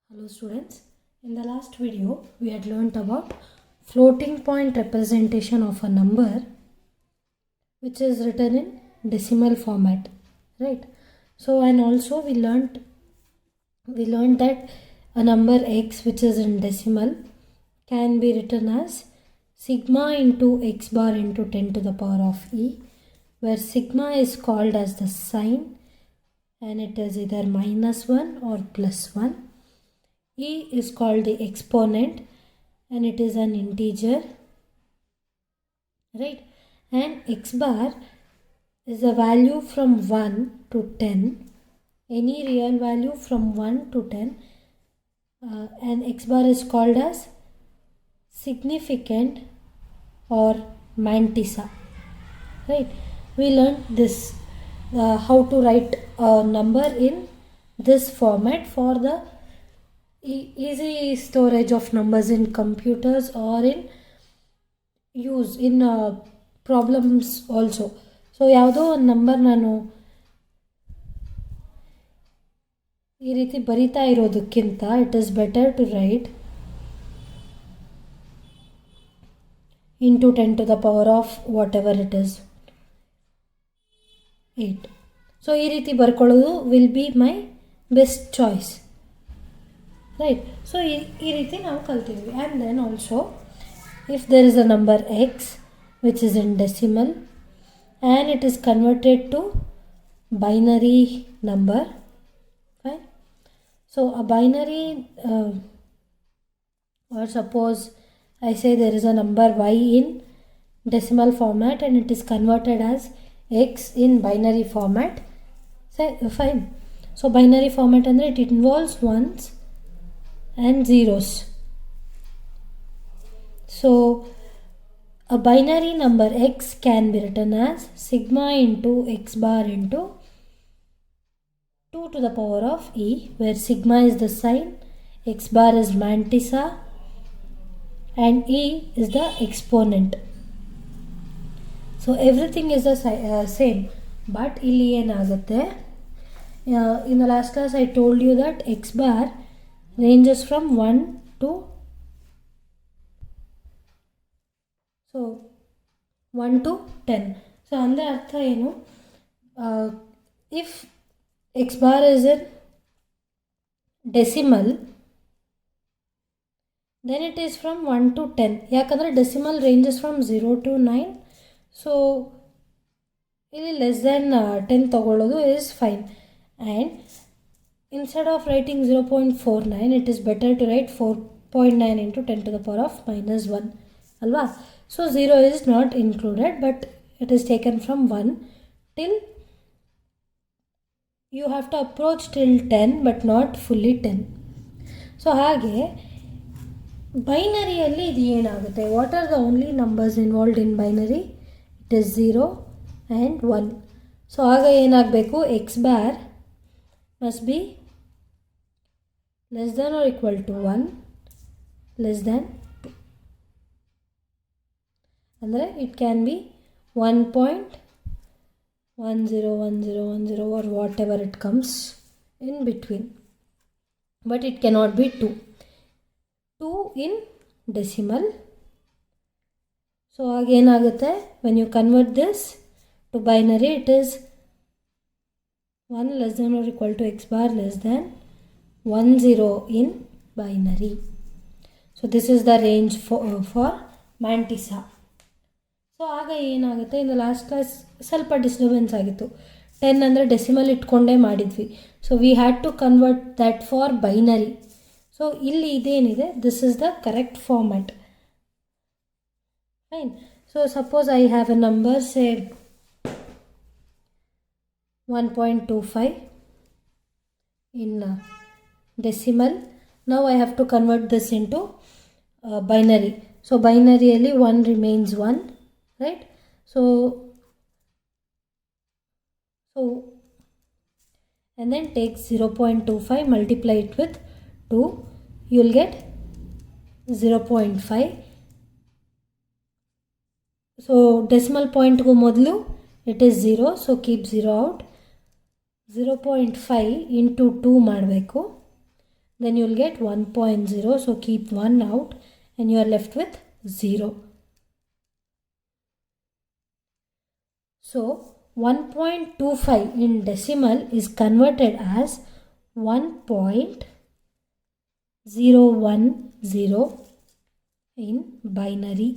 Hello students, in the last video we had learnt about floating point representation of a number which is written in decimal format, right? So and also we learnt that a number x which is in decimal can be written as sigma into x bar into 10 to the power of e, where sigma is called as the sign and it is either -1 or +1. E is called the exponent and it is an integer, right? And x bar is a value from 1 to 10, any real value from 1 to 10, and x bar is called as significant or mantissa, right? We learned this how to write a number in this format for the easy storage of numbers in computers or in use in problems also. So ಯಾವುದೋ ಒಂದು number ನಾನು ಈ ರೀತಿ ಬರಿತಾ ಇರೋದಕ್ಕಿಂತ it is better to write into 10 to the power of whatever it is 8. So ಈ ರೀತಿ ಬರ್ಕೊಳ್ಳೋದು will be my best choice, right? So ಈ ರೀತಿ ನಾವು ಕಲ್ತೀವಿ. And then also if there is a number x which is in decimal and it is converted to binary number, fine. So a binary or suppose I say there is a number y in decimal format and it is converted as x in binary format, say fine. So binary format andre it involves ones and zeros. So a binary number x can be written as sigma into x bar into 2 to the power of e, where sigma is the sign, x bar is mantissa and e is the exponent. So everything is the same, but illi enagutte, in the last class I told you that x bar ranges from 1 to 10. So andre artha enu, if x bar is in decimal then it is from 1 to 10. Yakandre decimal ranges from 0 to 9. So illi less than 10 tagolodu is fine. And instead of writing 0.49 it is better to write 4.9 into 10 to the power of -1 alva. So 0 is not included but it is taken from 1 till you have to approach till 10 but not fully 10. So hage binary alli idu enagutte, what are the only numbers involved in binary? It is 0 and 1. So aga enagbeku, x bar must be less than or equal to 1, less than 2. Andre it can be 1.101010 or whatever it comes in between, but it cannot be 2 in decimal. So again agutte, when you convert this to binary it is 1 less than or equal to x bar less than 10 in binary. So this is the range for mantissa. So ಆಗ ಏನಾಗುತ್ತೆ, in the last class ಸ್ವಲ್ಪ disturbance ಆಗಿತ್ತು. 10 ಅಂದರೆ decimal ಇಟ್ಕೊಂಡೇ ಮಾಡಿದ್ವಿ. So we had to convert that for binary. So ಇಲ್ಲಿ ಇದೇನಿದೆ, this is the correct format, fine. So suppose I have a number say 1.25 in decimal. Now I have to convert this into binary. So binary alli 1 remains 1, right? So and then take 0.25, multiply it with 2, you will get 0.5. So decimal point go modlu it is 0, so keep 0 out. 0.5 into 2 ಮಾಡಬೇಕು. then you'll get 1.0. So keep 1 out and you are left with 0. So 1.25 in decimal is converted as 1.010 in binary.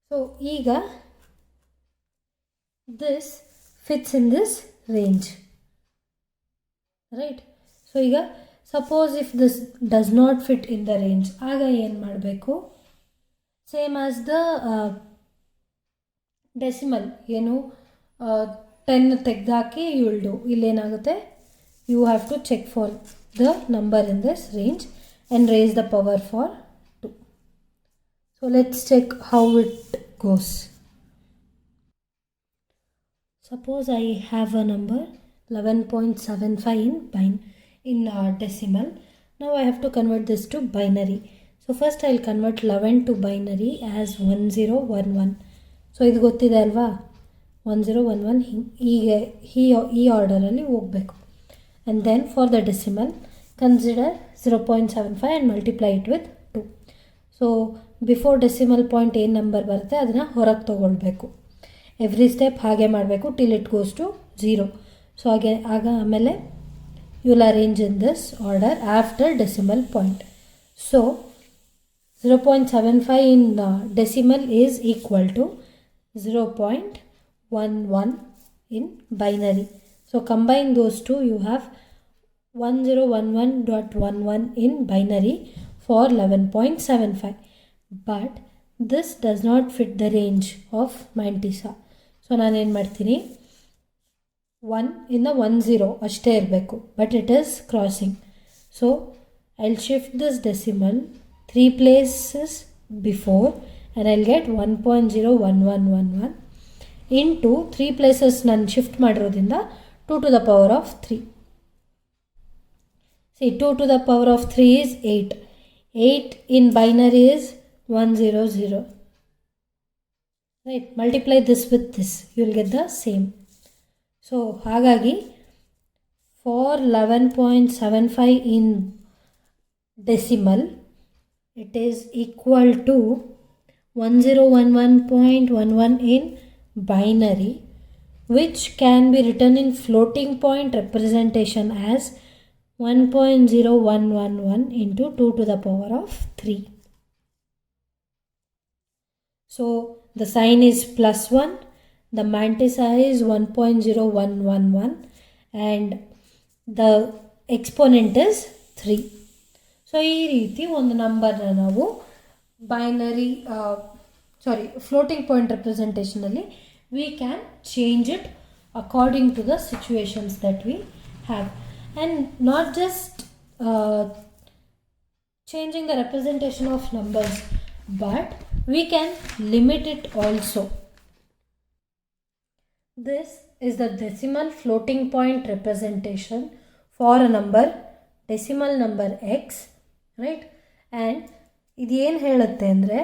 So ಈಗ this fits in this range, right? So ಈಗ suppose if this does not fit in the range, ಆಗ ಏನು ಮಾಡಬೇಕು? Same as the decimal ಏನು 10 ತೆಗೆದಾಕಿ you'll do. ಇಲ್ಲೇನಾಗುತ್ತೆ, you have to check for the number in this range and raise the power for 2. So let's check how it goes. Suppose I have a number 11.75 in decimal. Now I have to convert this to binary. So first I'll convert 11 to binary as 1011. So ಇದು ಗೊತ್ತಿದೆ ಅಲ್ವಾ, 1011 ಹೀಗೆ ಈ ಆರ್ಡರಲ್ಲಿ ಹೋಗಬೇಕು. And then for the decimal consider 0.75 and multiply it with 2. So before decimal point ಏನು number ಬರುತ್ತೆ ಅದನ್ನು ಹೊರಗೆ ತೊಗೊಳ್ಬೇಕು. ಎವ್ರಿ ಸ್ಟೆಪ್ ಹಾಗೆ ಮಾಡಬೇಕು till it goes to 0. So ಆಮೇಲೆ you will arrange in this order after decimal point. So 0.75 in decimal is equal to 0.11 in binary. So combine those two, you have 1011.11 in binary for 11.75. But this does not fit the range of Mantissa. So ನಾನು ಏನು ಮಾಡ್ತೀನಿ, 1 in the 10 ಅಷ್ಟೇ ಇರಬೇಕು, but it is crossing. So I'll shift this decimal 3 places before and I'll get 1.01111 into 3 places ನಾನು shift ಮಾಡಿರೋದ್ರಿಂದ 2 to the power of 3. See, 2 to the power of 3 is 8. 8 in binary is 100. Right, multiply this with this, you will get the same. So ಹಾಗಾಗಿ for 11.75 in decimal it is equal to 1011.11 in binary, which can be written in floating point representation as 1.0111 into 2 to the power of 3. So the sign is +1, the Mantissa is 1.0111 and the exponent is 3. So ಈ ರೀತಿ ಒಂದು ನಂಬರ್ನ ನಾವು binary floating point ರೆಪ್ರೆಸೆಂಟೇಷನಲ್ಲಿ we can change it according to the situations that we have. And not just changing the representation of numbers, but we can limit it also. This is the decimal floating point representation for a number, decimal number x, right? And ಇದು ಏನು ಹೇಳುತ್ತೆ ಅಂದರೆ,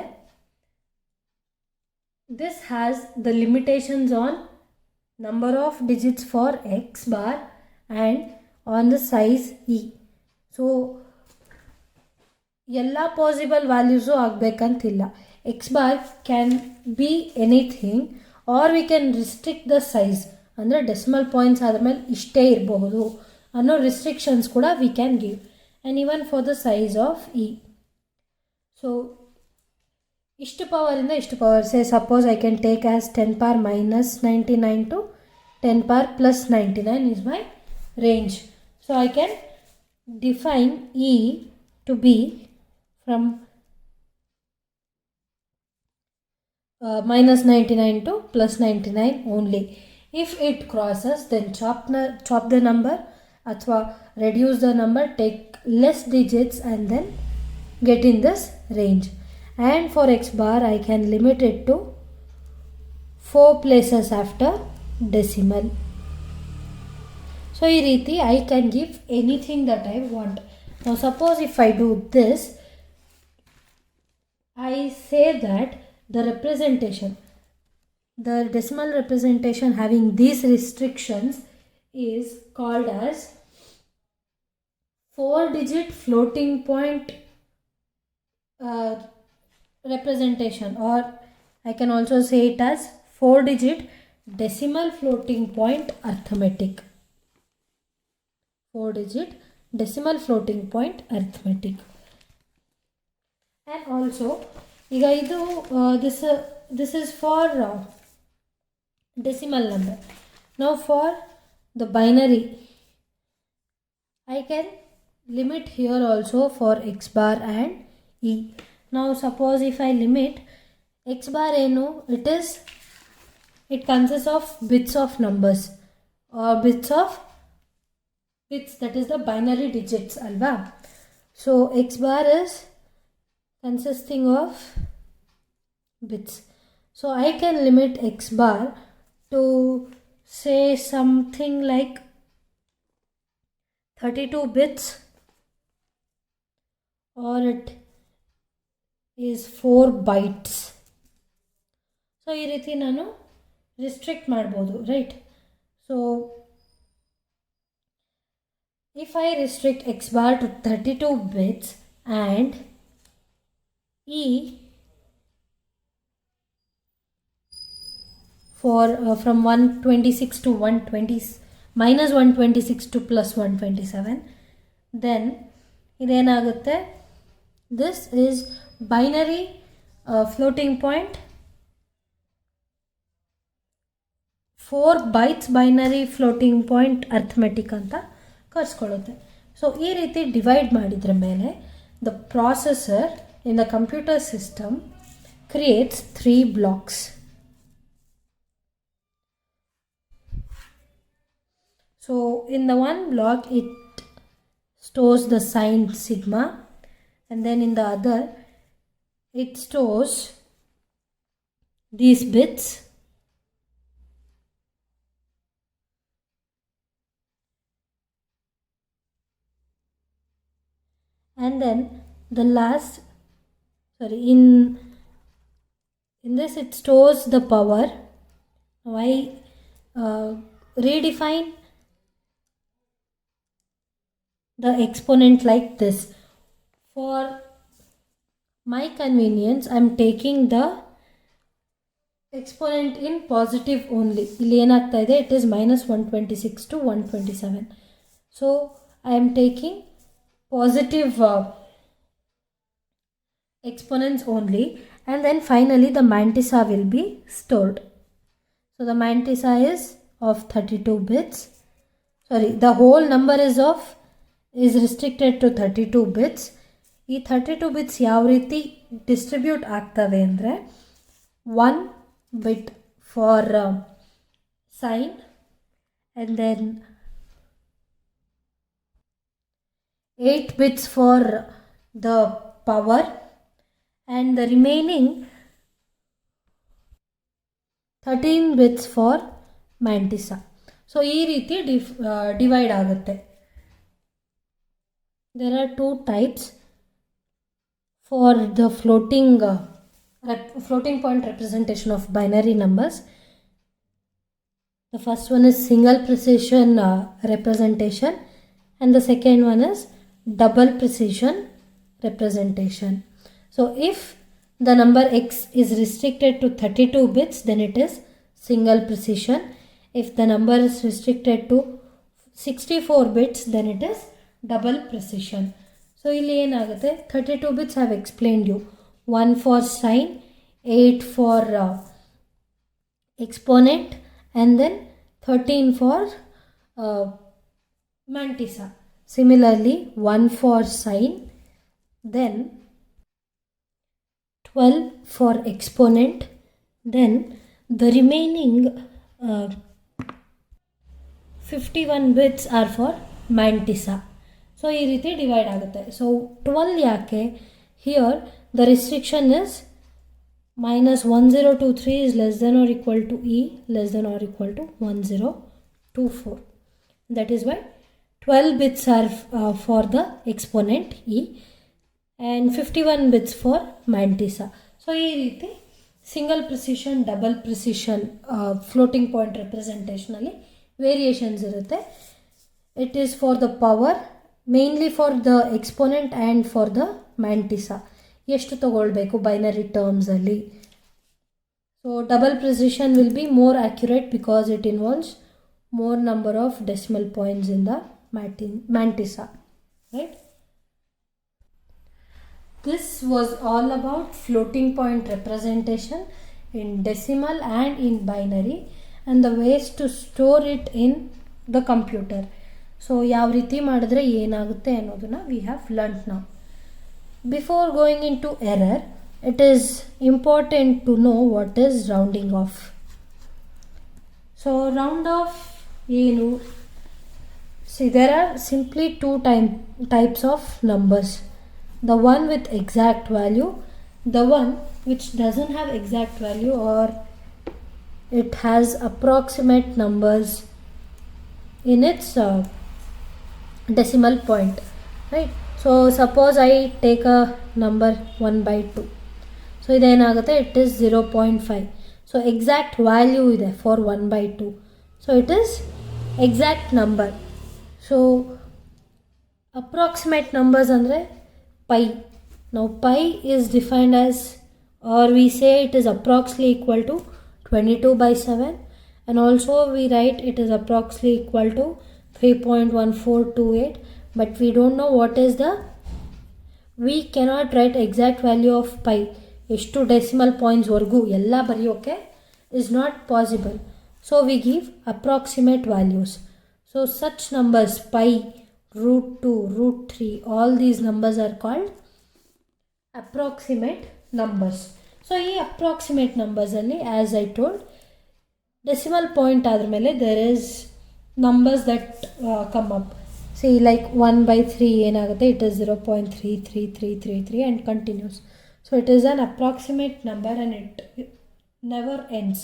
this has the limitations on number of digits for x bar and on the size e. So ಎಲ್ಲ possible values ಆಗಬೇಕಂತಿಲ್ಲ. X bar can be anything or we can restrict the size, ಅಂದರೆ decimal points ಆದಮೇಲೆ ಇಷ್ಟೇ ಇರಬಹುದು ಅನ್ನೋ restrictions ಕೂಡ we can give, and even for the size of e. So ಇಷ್ಟು ಪವರಿಂದ ಇಷ್ಟು power, say suppose I can take as 10 power -99 to 10 power +99 is my range. So I can define e to be from -99 to +99 only. If it crosses, then chop the number athwa reduce the number, take less digits and then get in this range. And for x bar I can limit it to 4 places after decimal. So ee reeti I can give anything that I want. Now suppose if I do this, I say that the representation, the decimal representation having these restrictions is called as 4-digit floating point representation, or I can also say it as 4-digit decimal floating point arithmetic. 4-digit decimal floating point arithmetic. And also ಈಗ ಇದು this is for decimal number. Now for the binary, I can limit here also for x bar and e. Now suppose if I limit x bar eno, it consists of bits of numbers or bits, that is the binary digits alva. So x bar is consisting of bits. So I can limit x bar to say something like 32 bits, or it is 4 bytes. So ಈ ರೀತಿ ನಾನು restrict ಮಾಡ್ಬೋದು, right? So if I restrict x bar to 32 bits and e for from 126 to 120 minus 126 to plus 127, then idenagutte, this is binary floating point 4 bytes binary floating point arithmetic ಅಂತ ಕರ್ಸ್ಕೊಳ್ಳುತ್ತೆ. So ಈ ರೀತಿ divide ಮಾಡಿದ್ರ ಮೇಲೆ the processor in the computer system creates 3 blocks. So in the one block it stores the sign sigma, and then in the other it stores these bits, and then the last, in this it stores the power. Now I redefine the exponent like this. For my convenience, I am taking the exponent in positive only. Illi enagta ide, it is minus 126 to 127. So I am taking positive exponents only, and then finally the mantissa will be stored. So the mantissa is of 32 bits. The whole number is restricted to 32 bits. ಈ 32 bits ಯಾವ ರೀತಿ distribute ಆಗ್ತವೆ ಅಂದರೆ 1 bit for sign, and then 8 bits for the power, and the remaining 13 bits for mantissa. So ಈ ರೀತಿ divide ಆಗುತ್ತೆ. There are 2 types for the floating point representation of binary numbers. The first one is single precision representation, and the second one is double precision representation. So if the number x is restricted to 32 bits, then it is single precision. If the number is restricted to 64 bits, then it is double precision. So ಇಲ್ಲಿ ಏನಾಗುತ್ತೆ, 32 bits I have explained you. 1 for sign, 8 for exponent, and then 13 for mantissa. Similarly, 1 for sign, then 12 for exponent, then the remaining 51 bits are for mantissa. So ಈ ರೀತಿ divide ಆಗುತ್ತೆ. So 12 ಯಾಕೆ? Here the restriction is minus 1023 is less than or equal to e less than or equal to 1024. That is why 12 bits are for the exponent e and 51 bits for mantissa. So ಈ ರೀತಿ single precision, double precision floating point ರೆಪ್ರೆಸೆಂಟೇಷನಲ್ಲಿ variations ಇರುತ್ತೆ. It is for the power mainly for the exponent and for the mantissa ಎಷ್ಟು ತಗೊಳ್ಬೇಕು binary ಟರ್ಮ್ಸಲ್ಲಿ. So double precision will be more accurate because it involves more number of decimal points in the mantissa, right? This was all about floating point representation in decimal and in binary and the ways to store it in the computer. So ಯಾವ ರೀತಿ ಮಾಡಿದ್ರೆ ಏನಾಗುತ್ತೆ ಅನ್ನೋದನ್ನ we have learnt now. Before going into error, it is important to know what is rounding off. So round off ಏನು, see there are simply two types of numbers, the one with exact value, the one which doesn't have exact value or it has approximate numbers in its decimal point, right? So suppose I take a number 1/2, so iದೇನಾಗುತ್ತೆ, it is 0.5. so exact value ಇದೆ for 1/2, so it is exact number. So approximate numbers andre pi. Now pi is defined as, or we say it is approximately equal to 22/7, and also we write it is approximately equal to 3.1428, but we don't know what is the, we cannot write exact value of pi ಎಷ್ಟು decimal points ವರೆಗೂ ಎಲ್ಲ ಬರೆಯೋಕೆ is not possible. So we give approximate values. So such numbers pi, √2, √3, all these numbers are called approximate numbers. So ಈ approximate numbers ಅಲ್ಲಿ, as I told, decimal point ಆದ್ರ ಮೇಲೆ there is numbers that come up. See like 1/3 ಏನಾಗುತ್ತೆ, it is 0.33333 and continues. So it is an approximate number and it never ends.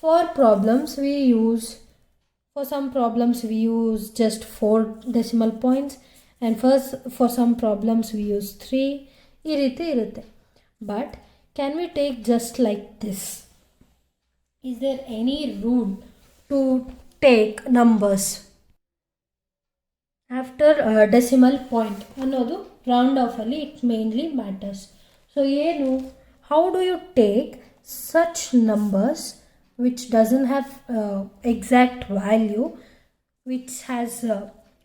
For problems we use, for some problems we use just 4 decimal points, and for some problems we use 3. ಈ ರೀತಿ ಇರುತ್ತೆ. But can we take just like this? Is there any rule to take numbers after a decimal point ಅನ್ನೋದು round off ಅಲ್ಲಿ it mainly matters. So ಏನು, how do you take such numbers which doesn't have exact value, which has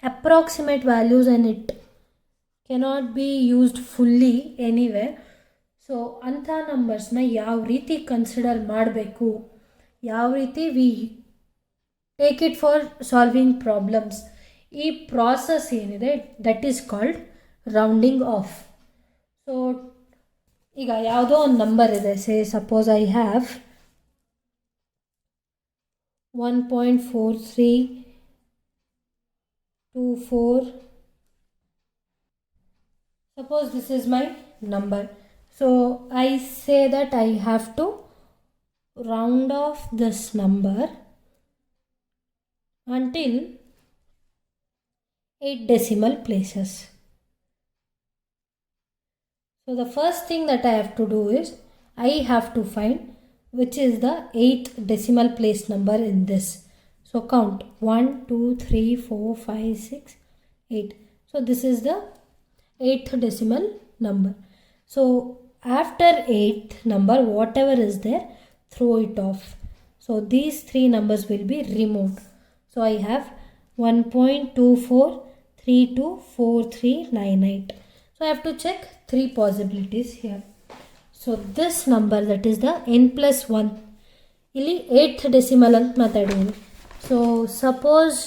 approximate values and it cannot be used fully anywhere? So ಅಂಥ ನಂಬರ್ಸ್ನ ಯಾವ ರೀತಿ consider ಮಾಡಬೇಕು, ಯಾವ ರೀತಿ we take it for solving problems, ಈ process ಏನಿದೆ that is called rounding of. So ಈಗ ಯಾವುದೋ ಒಂದು ನಂಬರ್ ಇದೆ, ಸೇ suppose I have 1.4324. Suppose this is my number. So I say that I have to round off this number until 8 decimal places. So the first thing that I have to do is I have to find which is the 8th decimal place number in this. So count 1, 2, 3, 4, 5, 6, 8. So this is the 8th decimal number. So after 8th number, whatever is there, throw it off. So these 3 numbers will be removed. So I have 1.24324398. So I have to check 3 possibilities here. So this number, that is the n+1, ಇಲ್ಲಿ 8th decimal ಅಂತ ಮಾತಾಡಿದ್ದೀನಿ. So suppose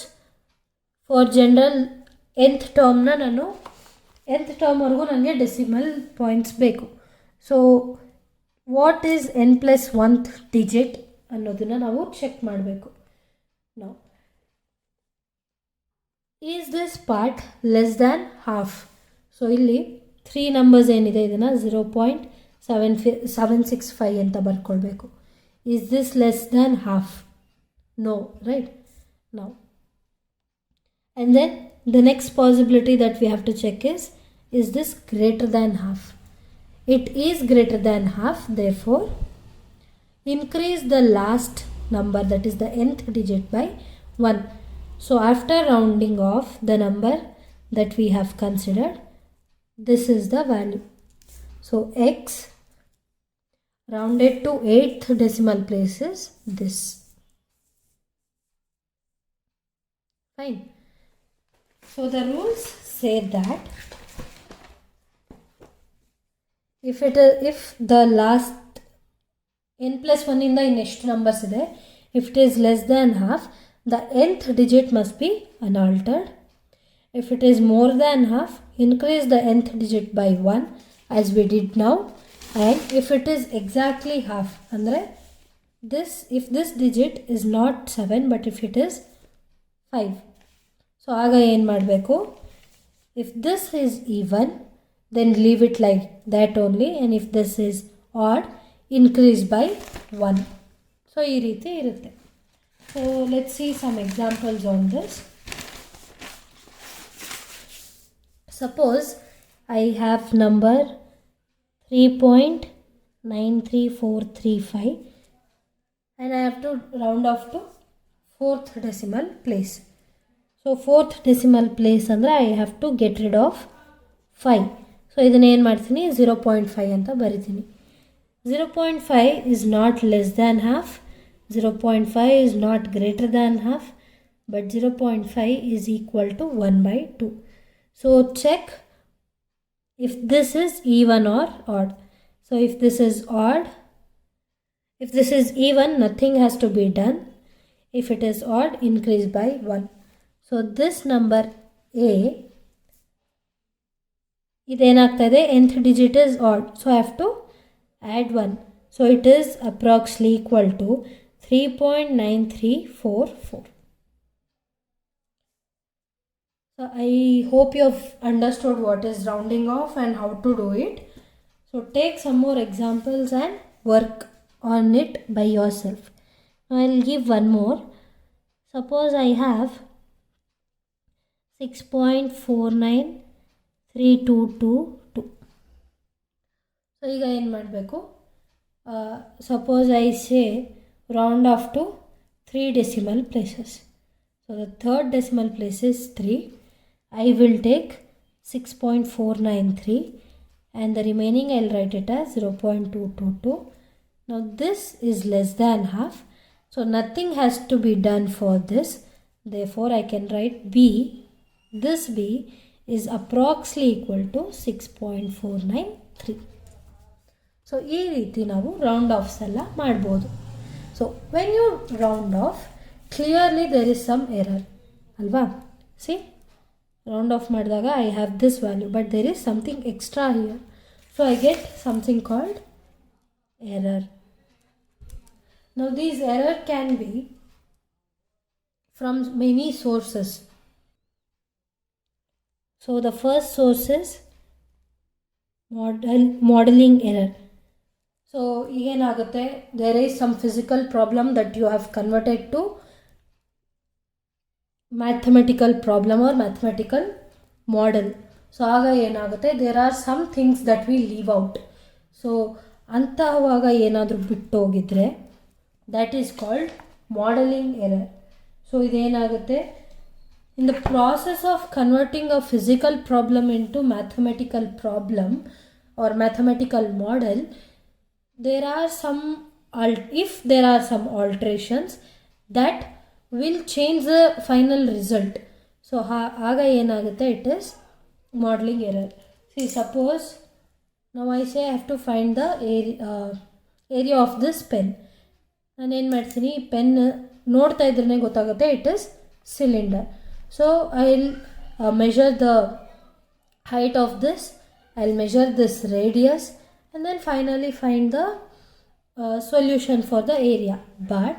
for general nth ಟರ್ಮ್ನ ನಾನು nth ಟರ್ಮ್ವರೆಗೂ ನನಗೆ decimal points ಬೇಕು. So what is n+1th digit ಅನ್ನೋದನ್ನು ನಾವು ಚೆಕ್ ಮಾಡಬೇಕು. ನಾವು is this part less than half. So ಇಲ್ಲಿ 3 ನಂಬರ್ಸ್ ಏನಿದೆ ಇದನ್ನು 0.765 ಅಂತ ಬರ್ಕೊಳ್ಬೇಕು. Is this less than half? No, right? No. And then the next possibility that we have to check is this greater than half? It is greater than half, therefore increase the last number, that is the nth digit, by 1. So after rounding off the number that we have considered, this is the value. So x rounded to 8th decimal place is this. Fine. So the rules say that if the last n plus 1 in the next numbers ಇದೆ, if it is less than half, the nth digit must be unaltered. If it is more than half, increase the nth digit by 1 as we did now. And if it is exactly half, andre if this digit is not 7 but if it is 5, so ಆಗ ಏನು ಮಾಡಬೇಕು, if this is even then leave it like that only, and if this is odd increase by 1. So ಈ ರೀತಿ ಇರುತ್ತೆ. So let's see some examples on this. Suppose I have number 3.93435 and I have to round off to 4th decimal place. So 4th decimal place ಅಂದರೆ I have to get rid of 5. So ಇದನ್ನು ಏನು ಮಾಡ್ತೀನಿ, 0.5 ಅಂತ ಬರಿತೀನಿ. 0.5 is not less than half, 0.5 is not greater than half, but 0.5 is equal to 1/2. So check if this is even or odd. So if this is odd, if this is even, nothing has to be done. If it is odd, increase by 1. So this number A, iದೇನಾಗ್ತದೆ, nth digit is odd, so I have to add 1. So it is approximately equal to 3.9344. So I hope you have understood what is rounding off and how to do it. So take some more examples and work on it by yourself. Now I will give one more. Suppose I have 6.493222. So ಈಗ ಏನು ಮಾಡಬೇಕು, suppose I say round off to 3 decimal places. So the third decimal place is 3. I will take 6.493 and the remaining I will write it as 0.222. Now this is less than half, so nothing has to be done for this. Therefore I can write B. This B is approximately equal to 6.493. So ಈ ರೀತಿ ನಾವು round offs ಎಲ್ಲ ಮಾಡ್ಬೋದು. So when you round off, clearly there is some error ಅಲ್ವಾ. See, round off ಮಾಡಿದಾಗ I have this value but there is something extra here, so I get something called error. Now these error can be from many sources. So the first source is modeling error. So ಏನಾಗುತ್ತೆ, there is some physical problem that you have converted to mathematical problem or mathematical model. So ಆಗ ಏನಾಗುತ್ತೆ, there are some things that we leave out. So ಅಂತಹವಾಗ ಏನಾದರೂ ಬಿಟ್ಟೋಗಿದ್ರೆ that is called modeling error. So ಇದೇನಾಗುತ್ತೆ, in the process of converting a physical problem into mathematical problem or mathematical model, there are some if there are some alterations that will change the final result. So ಆಗ ಏನಾಗುತ್ತೆ, it is modeling error. See, suppose now I say I have to find the area of this pen. ನಾನು ಏನು ಮಾಡ್ತೀನಿ, pen ನೋಡ್ತಾ ಇದ್ರೇ ಗೊತ್ತಾಗುತ್ತೆ it is cylinder. So I will measure the height of this, I will measure this radius and then finally find the solution for the area. But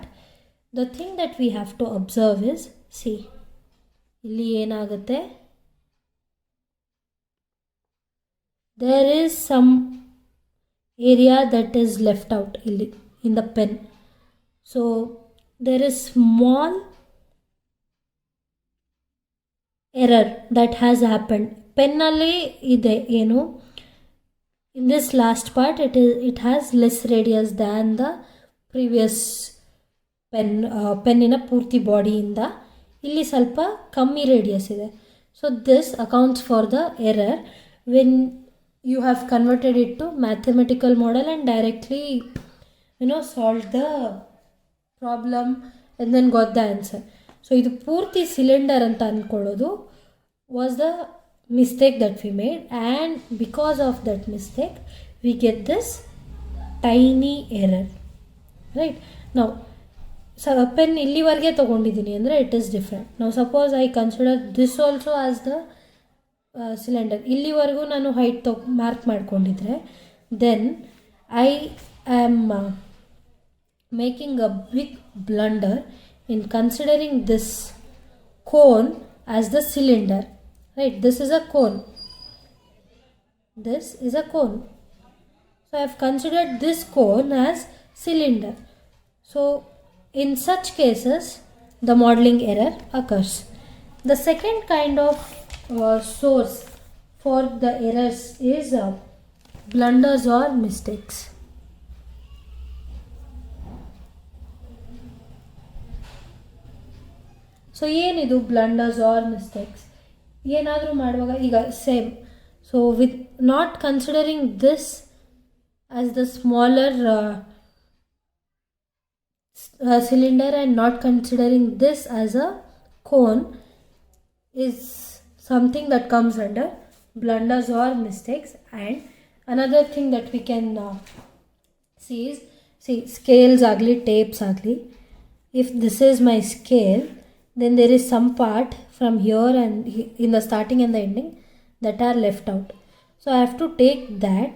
the thing that we have to observe is, see, ಇಲ್ಲಿ ಏನಾಗುತ್ತೆ, there is some area that is left out ಇಲ್ಲಿ in the pen. So there is small error that has happened. ಪೆನ್ನಲ್ಲಿ ಇದೆ ಏನು, in this last part it has less radius than the previous ಪೆನ್ನಿನ ಪೂರ್ತಿ ಬಾಡಿಯಿಂದ ಇಲ್ಲಿ ಸ್ವಲ್ಪ ಕಮ್ಮಿ radius ಇದೆ. So this accounts for the error when you have converted it to mathematical model and directly solve the problem and then got the answer. So ಇದು ಪೂರ್ತಿ cylinder ಅಂತ ಅಂದ್ಕೊಳ್ಳೋದು was the mistake that we made, and because of that mistake we get this tiny error, right. ನಾವು pen ಇಲ್ಲಿವರೆಗೆ ತೊಗೊಂಡಿದ್ದೀನಿ ಅಂದರೆ it is different. ನಾವು suppose I consider this also as the cylinder, ಇಲ್ಲಿವರೆಗೂ ನಾನು ಹೈಟ್ ಮಾರ್ಕ್ ಮಾಡ್ಕೊಂಡಿದ್ರೆ then I am making a big blunder in considering this cone as the cylinder, right? This is a cone. This is a cone. So I have considered this cone as cylinder. So in such cases, the modeling error occurs. The second kind of source for the errors is blunders or mistakes. So ಏನಿದು blunders R mistakes? ಏನಾದರೂ ಮಾಡುವಾಗ ಈಗ same, so with not considering this as the smaller cylinder and not considering this as a cone is something that comes under blunders or mistakes. And another thing that we can see is, scales agli, tapes agli, if this is my scale, then there is some part from here and in the starting and the ending that are left out. So I have to take that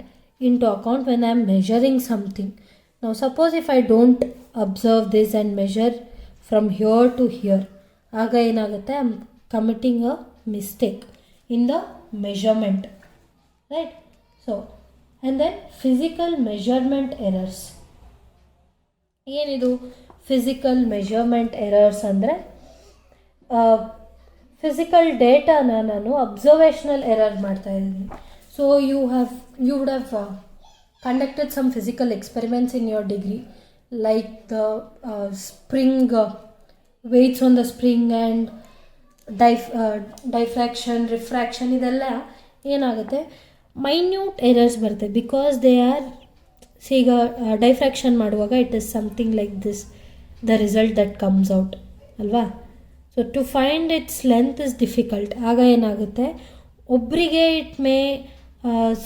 into account when I am measuring something. Now suppose if I don't observe this and measure from here to here, aga enagutte, I am committing a mistake in the measurement, right? So and then physical measurement errors. ಏನಿದು physical measurement errors ಅಂದರೆ physical ಡೇಟಾನ ನಾನು observational error ಮಾಡ್ತಾ ಇದ್ದೀನಿ. So you would have conducted some physical experiments in your degree, like the spring weights on the spring and diffraction, refraction, ಇದೆಲ್ಲ ಏನಾಗುತ್ತೆ minute errors ಬರುತ್ತೆ. Because they are, ಈಗ diffraction ಮಾಡುವಾಗ it is something like this, the result that comes out ಅಲ್ವಾ. So to find its length is difficult. ಆಗ ಏನಾಗುತ್ತೆ, ಒಬ್ಬರಿಗೆ it may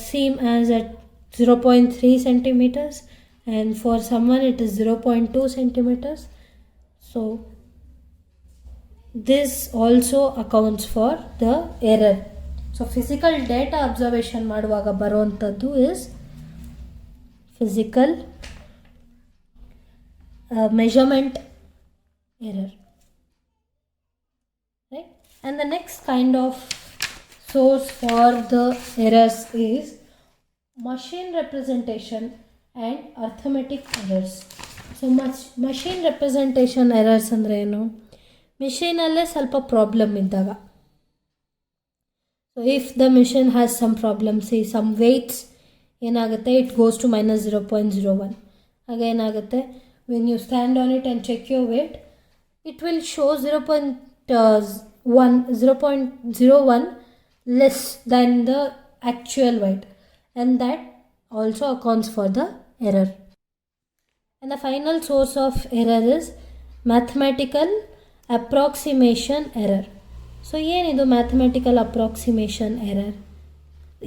seem as at 0.3 centimeters and for someone it is 0.2 centimeters. So this also accounts for the error. So physical data observation ಮಾಡುವಾಗ ಬರುವಂಥದ್ದು is physical measurement error. Right? And the next kind of source for the errors is machine representation and arithmetic errors. So machine representation errors ಅಂದರೆ ಏನು? ಮಿಷಿನಲ್ಲೇ ಸ್ವಲ್ಪ problem ಇದ್ದಾಗ, so if the machine has some problem, see some weights ಏನಾಗುತ್ತೆ, it goes to -0.01. ಆಗ ಏನಾಗುತ್ತೆ, when you stand on it and check your weight, it will show 0.01 less than the actual weight, and that also accounts for the error. And the final source of error is mathematical approximation error. So ಏನಿದು mathematical approximation error?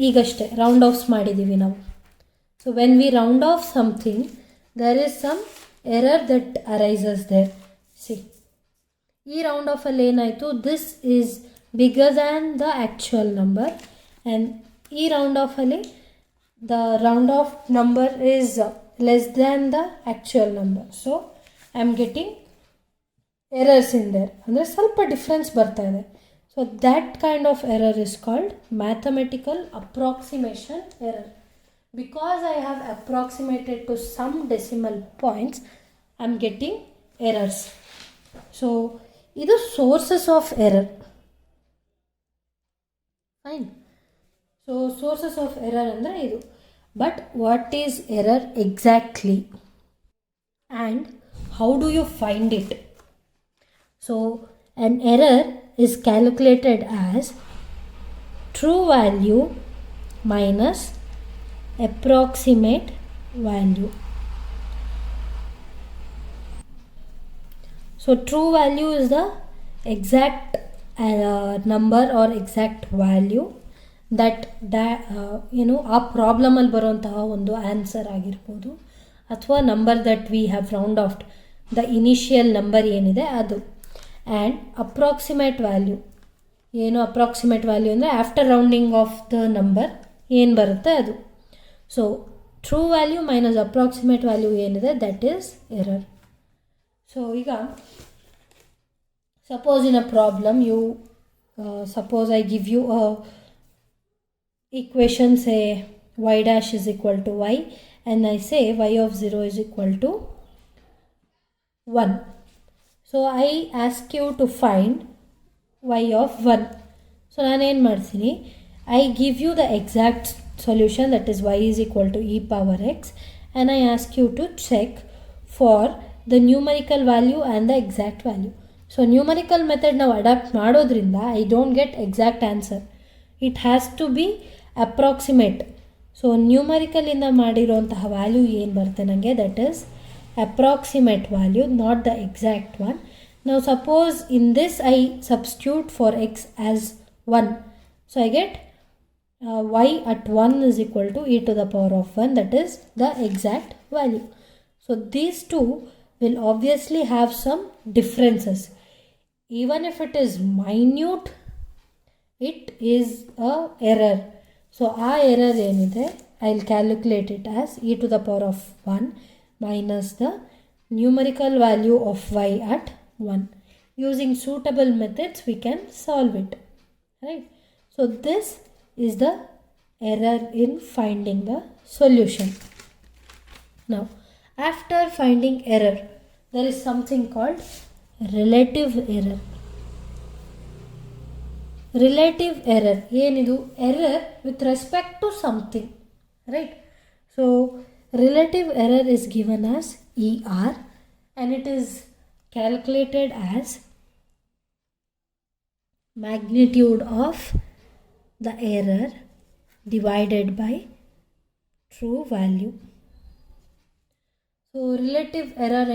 ಈಗಷ್ಟೇ round offs ಮಾಡಿದ್ದೀವಿ ನಾವು. So when we round off something, there is some error that arises there. See, ಈ round ಆಫಲ್ಲಿ ಏನಾಯಿತು, this is bigger than the actual number, and ಈ round ಆಫಲ್ಲಿ the round off number is less than the actual number. So I am getting errors in there, ಅಂದರೆ ಸ್ವಲ್ಪ difference ಬರ್ತಾ ಇದೆ. So that kind of error is called mathematical approximation error. Because I have approximated to some decimal points, I am getting errors. So ಇದು sources of error. Fine. So sources of error ಅಂದರೆ ಇದು. But what is error exactly and how do you find it? So an error is calculated as true value minus approximate value. So true value is the exact number or exact value that ಆ ಪ್ರಾಬ್ಲಮಲ್ಲಿ ಬರುವಂತಹ ಒಂದು answer ಆಗಿರ್ಬೋದು, ಅಥವಾ number that we have round off the initial number ಏನಿದೆ ಅದು. And approximate value approximate value ಅಂದರೆ after rounding off the number ಏನು ಬರುತ್ತೆ ಅದು. So true value minus approximate value ಏನಿದೆ ದಟ್ ಈಸ್ ಎರರ್. ಸೊ ಈಗ suppose in a problem suppose I give you a equation, say y dash is equal to y, and I say y of 0 is equal to 1. So I ask you to find y of 1. So ನಾನು ಏನು ಮಾಡ್ತೀನಿ, I give you the exact solution, that is y is equal to e power x, and I ask you to check for the numerical value and the exact value. So numerical method ನಾವು adapt ಮಾಡೋದ್ರಿಂದ I don't get exact answer, it has to be approximate. So ನ್ಯೂಮರಿಕಲಿಂದ ಮಾಡಿರೋಂತಹ value ಏನು ಬರುತ್ತೆ ನನಗೆ, that is approximate value, not the exact one. ನಾವು suppose in this I substitute for x as 1, so I get y at 1 is equal to e to the power of 1, that is the exact value. So these two will obviously have some differences. Even if it is minute, it is a error. So our error ಏನಿದೆ, I'll calculate it as e to the power of 1 minus the numerical value of y at 1. Using suitable methods we can solve it, right? So this is the error in finding the solution. Now after finding error, there is something called relative error. Relative error ಏನಿದು, error with respect to something, right? So relative error is given as ER, and it is calculated as magnitude of the error divided by true value. So relative error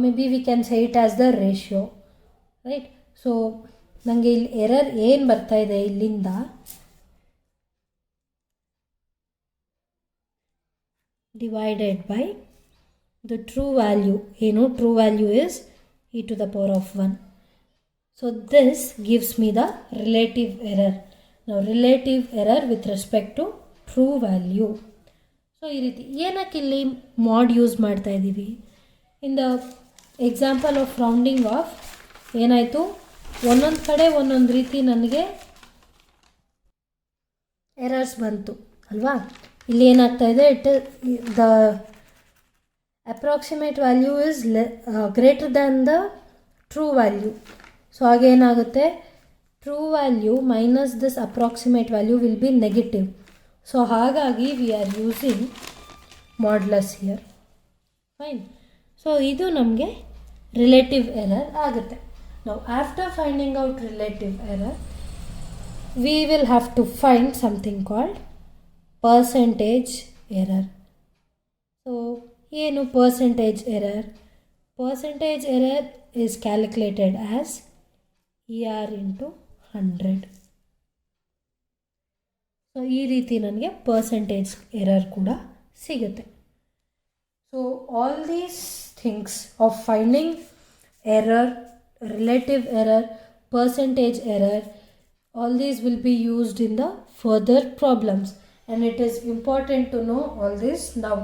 maybe we can say it as the ratio, right? So ನನಗೆ ಇಲ್ಲಿ error ಏನು ಬರ್ತಾ ಇದೆ, ಇಲ್ಲಿಂದ divided by the true value, true value is e to the power of 1. So this gives me the relative error. Now relative error with respect to true value. So ಈ ರೀತಿ ಏನಕ್ಕೆ ಇಲ್ಲಿ ಮಾಡ್ ಯೂಸ್ ಮಾಡ್ತಾ ಇದ್ದೀವಿ, in the example of rounding of ಏನಾಯಿತು, ಒಂದೊಂದು ಕಡೆ ಒಂದೊಂದು ರೀತಿ ನನಗೆ ಎರರ್ಸ್ ಬಂತು ಅಲ್ವಾ. ಇಲ್ಲಿ ಏನಾಗ್ತಾ ಇದೆ, the approximate value is greater than the true value. So ಹಾಗೇನಾಗುತ್ತೆ, true value minus this approximate value will be negative. So ಹಾಗಾಗಿ we are using modulus here, fine. So ಇದು ನಮಗೆ ರಿಲೇಟಿವ್ ಎರರ್ ಆಗುತ್ತೆ. ನಾವು after finding out relative error, we will have to find something called percentage error. So ಏನು percentage error? Percentage error is calculated as ER into 100. So ಈ ರೀತಿ ನನಗೆ percentage error ಕೂಡ ಸಿಗುತ್ತೆ. So all these things of finding error, relative error, percentage error, all these will be used in the further problems, and it is important to know all this now,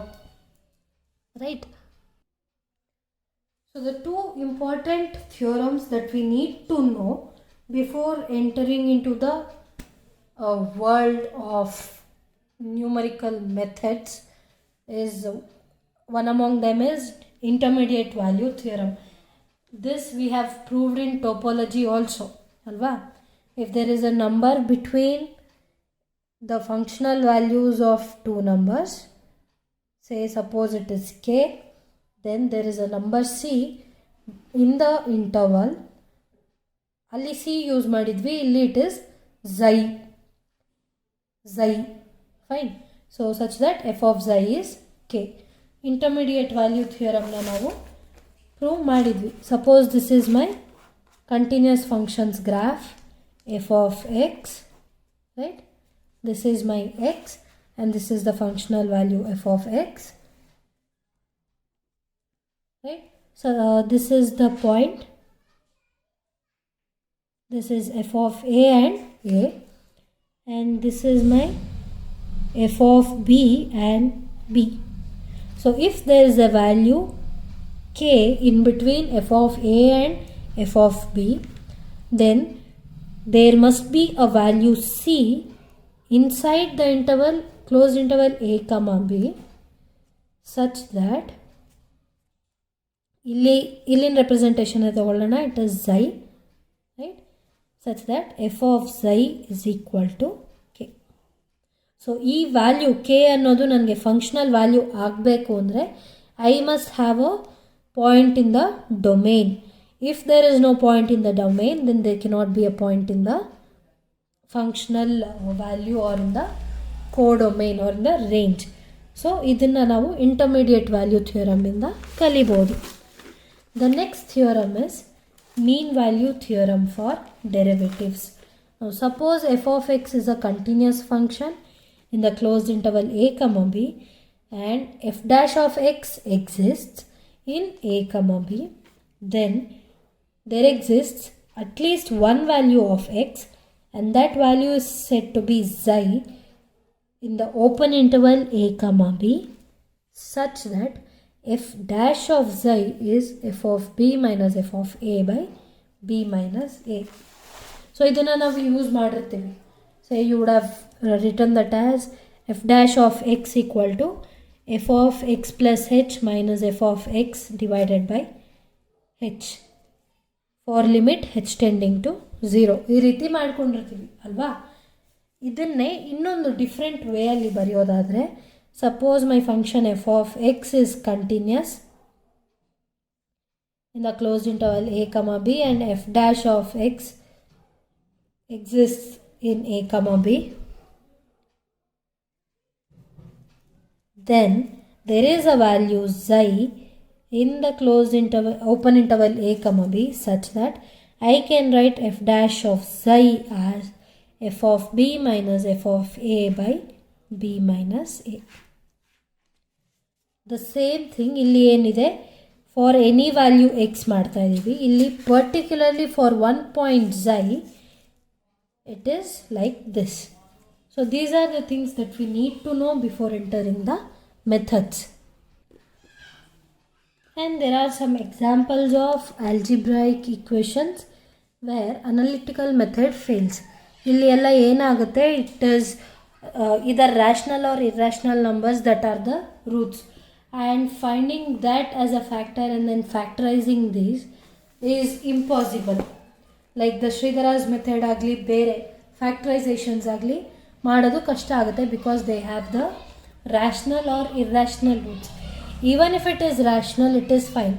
right? So the two important theorems that we need to know before entering into the world of numerical methods is, one among them is intermediate value theorem. This we have proved in topology also, alva. If there is a number between the functional values of two numbers, say suppose it is k, then there is a number c in the interval ಅಲ್ಲಿ c use ಮಾಡಿದ್ವಿ, ಇಲ್ಲಿ it is xi. Fine. So such that f of xi is k. Intermediate value ಥಿಯರಮ್ನ ನಾವು prove ಮಾಡಿದ್ವಿ. Suppose this is my continuous functions graph f of x, right? This is my x and this is the functional value f of x, right? So this is the point, this is f of a, and this is my f of b and b. So if there is a value k in between f of a and f of b, then there must be a value c inside the interval, closed interval a comma b, such that illin representation ತಗೊಳ್ಳೋಣ, it is xi, right? Such that f of xi is equal to k. So ಈ value k ಅನ್ನೋದು ನನಗೆ functional value ಆಗಬೇಕು ಅಂದರೆ I must have a point in the domain. If there is no point in the domain, then there cannot be a point in the functional value or in the codomain or in the range. So ಇದನ್ನು ನಾವು intermediate value theorem ಇಂದ ಕಲಿಬೋದು. The next theorem is mean value theorem for derivatives. Now suppose f of x is a continuous function in the closed interval a comma b and f dash of x exists in a comma b, then there exists at least one value of x and that value is said to be xi in the open interval a comma b, such that f dash of xi is f of b minus f of a by b minus a. So ಇದನ್ನು ನಾವು use ಮಾಡಿರ್ತೀವಿ. So you would have written that as f dash of x equal to f of x plus h minus f of x divided by h for limit h tending to 0. ಈ ರೀತಿ ಮಾಡ್ಕೊಂಡಿರ್ತೀವಿ ಅಲ್ವಾ? ಇದನ್ನೇ ಇನ್ನೊಂದು different ವೇಯಲ್ಲಿ ಬರೆಯೋದಾದರೆ, suppose my function f of x is continuous in the closed interval a comma b and f dash of x exists in a comma b, then there is a value xi in the closed interval, open interval a comma b, such that I can write f dash of xi as f of b minus f of a by b minus a. The same thing ಇಲ್ಲಿ ಏನಿದೆ, for any value x ಮಾಡ್ತಾ ಇದ್ದೀವಿ. ಇಲ್ಲಿ particularly for one point xi, it is like this. So these are the things that we need to know before entering the methods. And there are some examples of algebraic equations where analytical method fails. ಇಲ್ಲಿ ಎಲ್ಲ ಏನಾಗುತ್ತೆ, it is either rational or irrational numbers that are the roots, and finding that as a factor and then factorizing these is impossible. Like the Sridhara's method ಆಗಲಿ ಬೇರೆ ಫ್ಯಾಕ್ಟರೈಸೇಷನ್ಸ್ ಆಗಲಿ ಮಾಡೋದು ಕಷ್ಟ ಆಗುತ್ತೆ, because they have the rational or irrational roots. Even if it is rational, it is fine,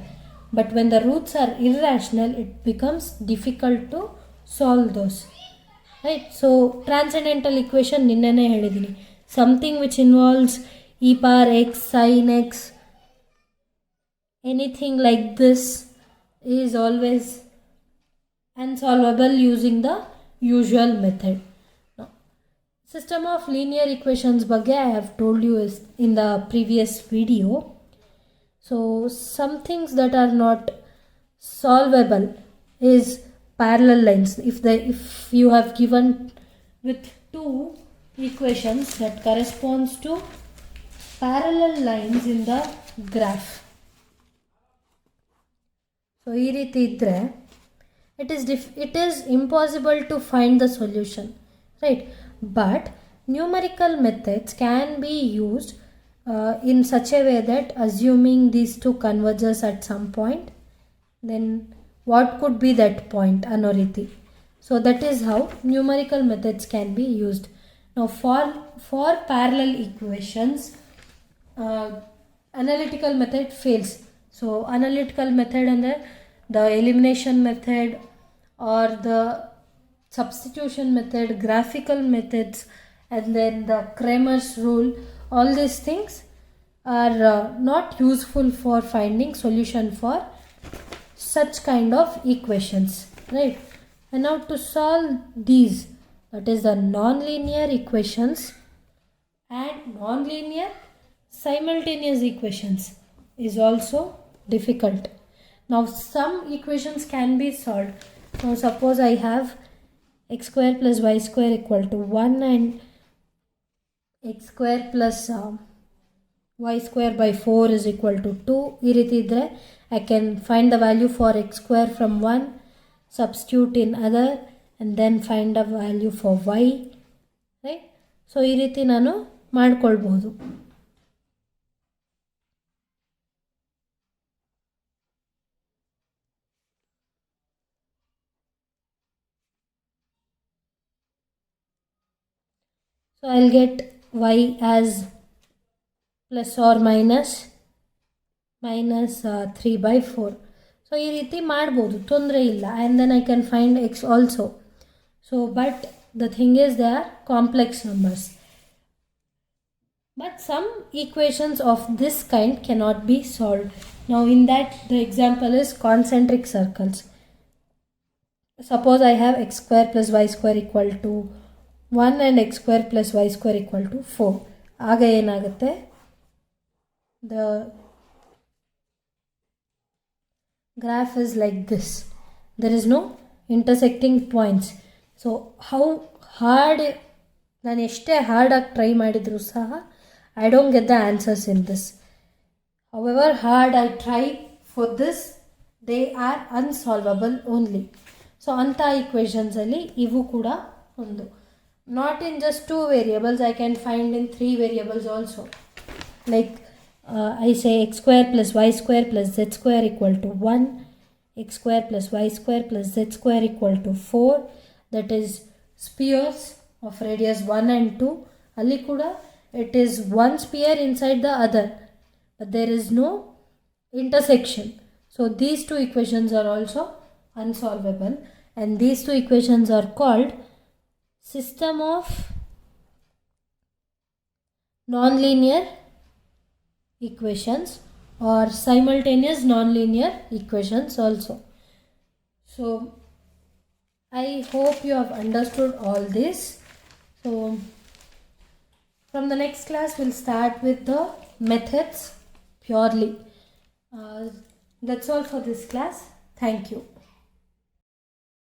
but when the roots are irrational, it becomes difficult to solve those, right? So transcendental equation ನಿನ್ನೆನೇ ಹೇಳಿದ್ದೀನಿ, something which involves e power x, sin x, anything like this is always unsolvable using the usual method. Now, system of linear equations ಬಗ್ಗೆ I have told you is in the previous video. So some things that are not solvable is parallel lines. If you have given with two equations that corresponds to parallel lines in the graph, so ಈ ರೀತಿ ಇದ್ದರೆ it is impossible to find the solution, right? But numerical methods can be used in such a way that assuming these two converges at some point, then what could be that point ಅನ್ನೋ ರೀತಿ. So that is how numerical methods can be used. Now for parallel equations, analytical method fails. So analytical method ಅಂದರೆ the elimination method or the substitution method, graphical methods, and then the Cramer's rule, all these things are not useful for finding solution for such kind of equations, right? And now to solve these, that is the nonlinear equations and nonlinear simultaneous equations, is also difficult. Now some equations can be solved. Now suppose I have x square plus y square equal to 1 and x square plus y square by 4 is equal to 2. ಈ ರೀತಿ ಇದ್ದರೆ I can find the value for x square from 1, substitute in other, and then find a value for y, right? So ಈ ರೀತಿ ನಾನು ಮಾಡ್ಕೊಳ್ಬಹುದು. So I'll get y as plus or minus 3 by 4. So ಈ ರೀತಿ ಮಾಡ್ಬೋದು, ತೊಂದರೆ ಇಲ್ಲ. And then I can find x also. So but the thing is they are complex numbers. But some equations of this kind cannot be solved. Now in that the example is concentric circles. Suppose I have x square plus y square equal to 1 and x square plus y square equal to 4. ಆಗ ಏನಾಗುತ್ತೆ, the graph is like this. There is no intersecting points. So how hard, ನಾನು ಎಷ್ಟೇ ಹಾರ್ಡಾಗಿ try ಮಾಡಿದರೂ ಸಹ I don't get the answers in this. However hard I try for this, they are unsolvable only. So anta equations ಅಲ್ಲಿ ಇವು ಕೂಡ ಒಂದು. Not in just 2 variables, I can find in 3 variables also. Like I say x square plus y square plus z square equal to 1, x square plus y square plus z square equal to 4. That is spheres of radius 1 and 2. ಅಲ್ಲಿ ಕೂಡ it is one sphere inside the other, but there is no intersection. So these two equations are also unsolvable, and these two equations are called system of nonlinear equations or simultaneous nonlinear equations also. So I hope you have understood all this. So from the next class, we'll start with the methods purely. That's all for this class. Thank you.